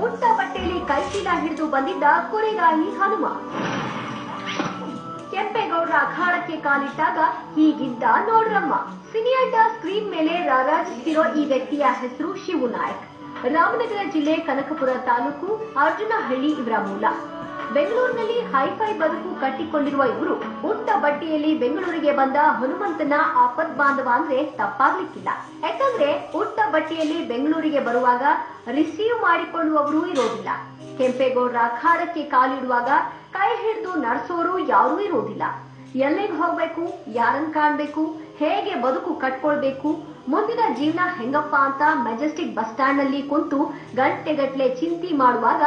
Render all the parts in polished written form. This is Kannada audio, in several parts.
ಉಟ್ಟ ಬಟ್ಟೆಯಲ್ಲಿ ಕೈಚೀಲ ಹಿಡಿದು ಬಂದಿದ್ದ ಕುರಿಗಾಯಿ ಹನುಮ. ಕೆಂಪೇಗೌಡರ ಅಖಾಡಕ್ಕೆ ಕಾಲಿಟ್ಟಾಗ ಹೀಗಿದ್ದ ನೋಡ್ರಮ್ಮ. ಸಿನಿಯಡ್ಡ ಸ್ಕ್ರೀನ್ ಮೇಲೆ ರಾರಾಜಿಸುತ್ತಿರೋ ಈ ವ್ಯಕ್ತಿಯ ಹೆಸರು ಶಿವು ನಾಯಕ್. ರಾಮನಗರ ಜಿಲ್ಲೆ ಕನಕಪುರ ತಾಲೂಕು ಅರ್ಜುನಹಳ್ಳಿ ಇವರ ಮೂಲ. ಬೆಂಗಳೂರಿನಲ್ಲಿ ಹೈಫೈ ಬದುಕು ಕಟ್ಟಿಕೊಂಡಿರುವ ಇವರು ಉಟ್ಟ ಬಟ್ಟೆಯಲ್ಲಿ ಬೆಂಗಳೂರಿಗೆ ಬಂದ ಹನುಮಂತನ ಆಪತ್ ಬಾಂಧವ ಅಂದ್ರೆ ತಪ್ಪಾಗ್ಲಿಕ್ಕಿಲ್ಲ. ಯಾಕಂದ್ರೆ ಉಟ್ಟ ಬಟ್ಟೆಯಲ್ಲಿ ಬೆಂಗಳೂರಿಗೆ ಬರುವಾಗ ರಿಸೀವ್ ಮಾಡಿಕೊಳ್ಳುವವರು ಇರೋದಿಲ್ಲ. ಕೆಂಪೇಗೌಡರ ಅಖಾಡಕ್ಕೆ ಕಾಲಿಡುವಾಗ ಕೈ ಹಿಡಿದು ನಡೆಸೋರು ಯಾರೂ ಇರೋದಿಲ್ಲ. ಎಲ್ಲಿಗೆ ಹೋಗ್ಬೇಕು, ಯಾರನ್ನ ಕಾಣ್ಬೇಕು, ಹೇಗೆ ಬದುಕು ಕಟ್ಕೊಳ್ಬೇಕು, ಮುಂದಿನ ಜೀವನ ಹೆಂಗಪ್ಪ ಅಂತ ಮೆಜೆಸ್ಟಿಕ್ ಬಸ್ ಸ್ಟ್ಯಾಂಡ್ ನಲ್ಲಿ ಕುಂತು ಗಂಟೆಗಟ್ಲೆ ಚಿಂತೆ ಮಾಡುವಾಗ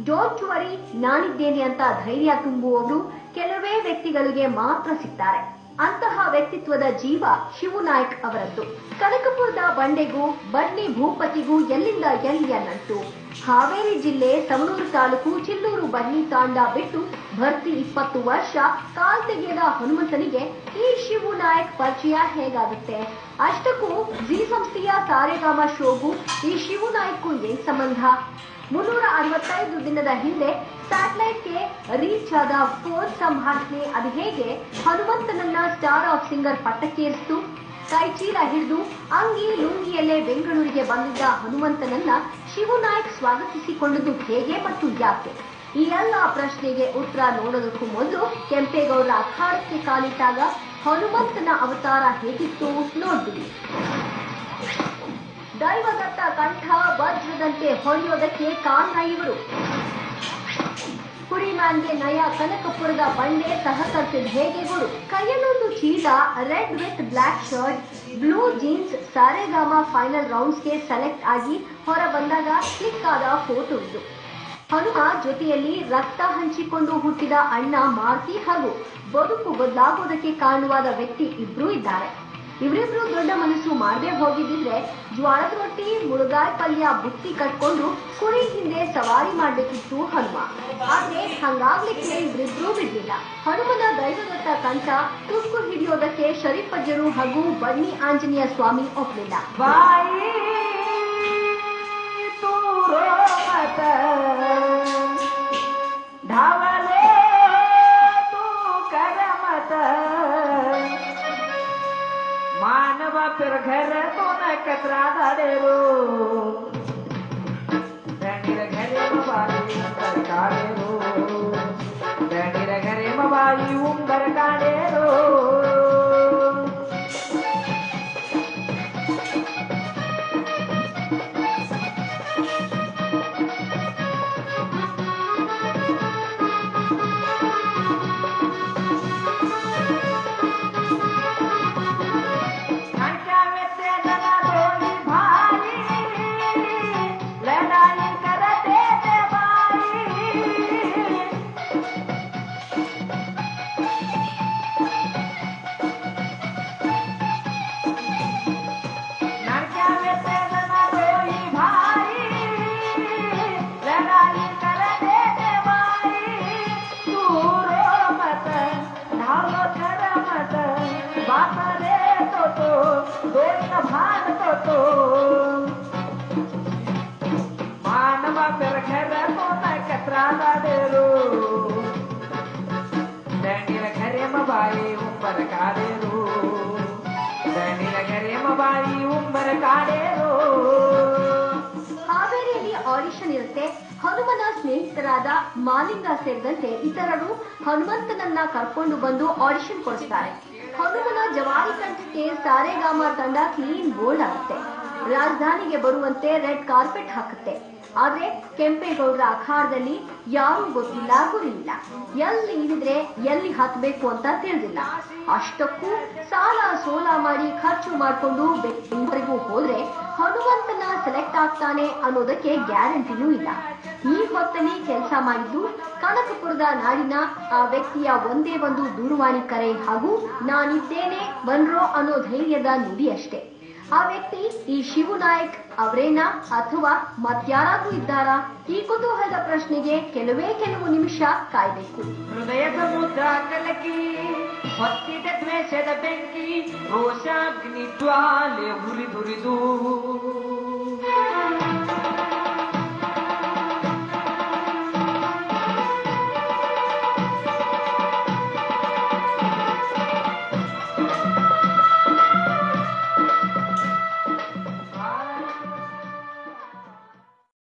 ಡೋಂಟ್ ವರಿ ನಾನಿದ್ದೇನೆ ಅಂತ ಧೈರ್ಯ ತುಂಬುವವರು ಕೆಲವೇ ವ್ಯಕ್ತಿಗಳಿಗೆ ಮಾತ್ರ ಸಿಗ್ತಾರೆ. ಅಂತಹ ವ್ಯಕ್ತಿತ್ವದ ಜೀವ ಶಿವು ನಾಯಕ್ ಅವರದ್ದು. ಕನಕಪುರದ ಬಂಡೆಗೂ ಬಡ್ನಿ ಭೂಪತಿಗೂ ಎಲ್ಲಿಂದ ಎಲ್ಲಿಯ ನಂಟು. ಹಾವೇರಿ ಜಿಲ್ಲೆ ಸವಣೂರು ತಾಲೂಕು ಚಿಲ್ಲೂರು ಬಡ್ನಿ ತಾಂಡ ಬಿಟ್ಟು ಭರ್ತಿ 20 ವರ್ಷ ಕಾಲ್ ತೆಗೆಯದ ಹನುಮಂತನಿಗೆ ಈ ಶಿವು ನಾಯಕ್ ಪರಿಚಯ ಹೇಗಾಗುತ್ತೆ? ಅಷ್ಟಕ್ಕೂ ಜಿ ಸಂಸ್ಥೆಯ ಸಾರೆಗಾಮ ಶೋಗೂ ಈ ಶಿವು ನಾಯಕ್ಗೂ ಏನ್ ಸಂಬಂಧ? 365 ದಿನದ ಹಿಂದೆ ಸ್ಯಾಟಲೈಟ್ಗೆ ರೀಚ್ ಆದ ಫೋನ್ ಸಂಭಾಷಣೆ ಅದು ಹೇಗೆ ಹನುಮಂತನನ್ನ ಸ್ಟಾರ್ ಆಫ್ ಸಿಂಗರ್ ಪಟ್ಟಕ್ಕೇರಿಸಿತು? ಕೈಚೀಲ ಹಿಡಿದು ಅಂಗಿ ಲುಂಗಿಯಲ್ಲೇ ಬೆಂಗಳೂರಿಗೆ ಬಂದಿದ್ದ ಹನುಮಂತನನ್ನ ಶಿವು ನಾಯಕ್ ಸ್ವಾಗತಿಸಿಕೊಂಡದ್ದು ಹೇಗೆ ಮತ್ತು ಯಾಕೆ? ಈ ಎಲ್ಲ ಪ್ರಶ್ನೆಗೆ ಉತ್ತರ ನೋಡೋದಕ್ಕೂ ಮೊದಲು ಕೆಂಪೇಗೌಡರ ಅಖಾಡಕ್ಕೆ ಕಾಲಿಟ್ಟಾಗ ಹನುಮಂತನ ಅವತಾರ ಹೇಗಿತ್ತು ನೋಡ್ಬಿಡಿ. ದೈವದತ್ತ ಕಂಠ ವಜ್ರದಂತೆ ಹೊಳೆಯೋದಕ್ಕೆ ಕಾರಣ ಇವರು. ಕುರಿಮ್ಯಾನ್ಗೆ ನಯ ಕನಕಪುರದ ಬಂಡೆ ಸಹಕರಿಸಿದ ಹೇಗೆ ಗುರು. ಕೈಯಲ್ಲೊಂದು ಚೀಲ, red with black shirt, blue jeans, Saregama final ರೌಂಡ್ಸ್ಗೆ ಸೆಲೆಕ್ಟ್ ಆಗಿ ಹೊರ ಬಂದಾಗ ಕ್ಲಿಕ್ ಆದ ಫೋಟೋ ಇದು. ಹನುಮ ಜೊತೆಯಲ್ಲಿ ರಕ್ತ ಹಂಚಿಕೊಂಡು ಹುಟ್ಟಿದ ಅಣ್ಣ ಮಾರುತಿ ಹಾಗೂ ಬದುಕು ಬದಲಾಗೋದಕ್ಕೆ ಕಾರಣವಾದ ವ್ಯಕ್ತಿ ಇಬ್ರು ಇದ್ದಾರೆ. ಇವರಿಬ್ರು ದೊಡ್ಡ ಮನಸ್ಸು ಮಾಡದೆ ಹೋಗಿದ್ದಿದ್ರೆ ಜ್ವಾಳದ ರೊಟ್ಟಿ, ಮುಳುಗಾಯಿ ಪಲ್ಯ ಬುತ್ತಿ ಕಟ್ಕೊಂಡು ಕುರಿ ಹಿಂದೆ ಸವಾರಿ ಮಾಡ್ಬೇಕಿತ್ತು ಹನುಮ. ಆದ್ರೆ ಹಂಗಾಗ್ಲಿಕ್ಕೆ ಇವರಿಬ್ರು ಬಿಡ್ಲಿಲ್ಲ. ಹನುಮನ ದೈವದತ್ತ ಕಂಠ ತುಕ್ಕು ಹಿಡಿಯೋದಕ್ಕೆ ಶರೀಫಜ್ಜರು ಹಾಗೂ ಬನ್ನಿ ಆಂಜನೇಯ ಸ್ವಾಮಿ ಒಪ್ಪಲಿಲ್ಲ. मानव फिर घर तो न कतरा दाड़ेरो दैनीर घरे मबाई उंबर काड़ेरो दैनीर घरे मबाई उंबर काड़ेरो मानव फिर घर तो न कतरा दाड़ेरो दैनीर घरे मबाई उंबर काड़ेरो दैनीर घरे मबाई उंबर काड़ेरो. ಹಾವೇರಿಯಲ್ಲಿ ಆಡಿಷನ್ ಇರುತ್ತೆ. ಹನುಮನ ಸ್ನೇಹಿತರಾದ ಮಾಲಿಂಗ ಸೇರಿದಂತೆ ಇತರರು ಹನುಮಂತನನ್ನ ಕರ್ಕೊಂಡು ಬಂದು ಆಡಿಷನ್ ಕೊಡಿಸ್ತಾರೆ. ಹನುಮನ ಜವಾರಿ ಕಂಠಕ್ಕೆ ಸಾರೆಗಾಮ ತಂಡ ಕ್ಲೀನ್ ಬೋಲ್ಡ್ ಆಗುತ್ತೆ. ರಾಜಧಾನಿಗೆ ಬರುವಂತೆ ರೆಡ್ ಕಾರ್ಪೆಟ್ ಹಾಕುತ್ತೆ. ಆದ್ರೆ ಕೆಂಪೇಗೌಡರ ಅಖಾಡದಲ್ಲಿ ಯಾರೂ ಗೊತ್ತಿಲ್ಲ, ಗುರಿಯಿಲ್ಲ. ಎಲ್ಲಿ ಇಳಿದ್ರೆ ಎಲ್ಲಿ ಹತ್ಬೇಕು ಅಂತ ತಿಳಿದಿಲ್ಲ. ಅಷ್ಟಕ್ಕೂ ಸಾಲ ಸೋಲ ಮಾಡಿ ಖರ್ಚು ಮಾಡಿಕೊಂಡು ಬೆಂಗಳೂರಿಗೂ ಹೋದ್ರೆ ಹನುಮಂತನ ಸೆಲೆಕ್ಟ್ ಆಗ್ತಾನೆ ಅನ್ನೋದಕ್ಕೆ ಗ್ಯಾರಂಟಿನೂ ಇಲ್ಲ. ಈ ಹೊತ್ತಲ್ಲಿ ಕೆಲಸ ಮಾಡಿದ್ದು ಕನಕಪುರದ ನಾಡಿನ ಆ ವ್ಯಕ್ತಿಯ ಒಂದೇ ಒಂದು ದೂರವಾಣಿ ಕರೆ ಹಾಗೂ ನಾನಿದ್ದೇನೆ ಬನ್ರೋ ಅನ್ನೋ ಧೈರ್ಯದ ನುಡಿ ಅಷ್ಟೇ. ಆ ವ್ಯಕ್ತಿ ಈ ಶಿವು ನಾಯಕ್ ಅವರೇನಾ ಅಥವಾ ಮತ್ಯಾರಾದ್ರೂ ಇದ್ದಾರಾ? ಈ ಕುತೂಹಲದ ಪ್ರಶ್ನೆಗೆ ಕೆಲವು ನಿಮಿಷ ಕಾಯ್ಬೇಕು. ಹೃದಯ ಸಮುದ್ರ ಕಲಕಿ ಹೊತ್ತಿದ ದ್ವೇಷದ ಬೆಂಕಿ ರೋಷಾಗ್ನಿ ಜ್ವಾಲೆ ಉರಿದುರಿದು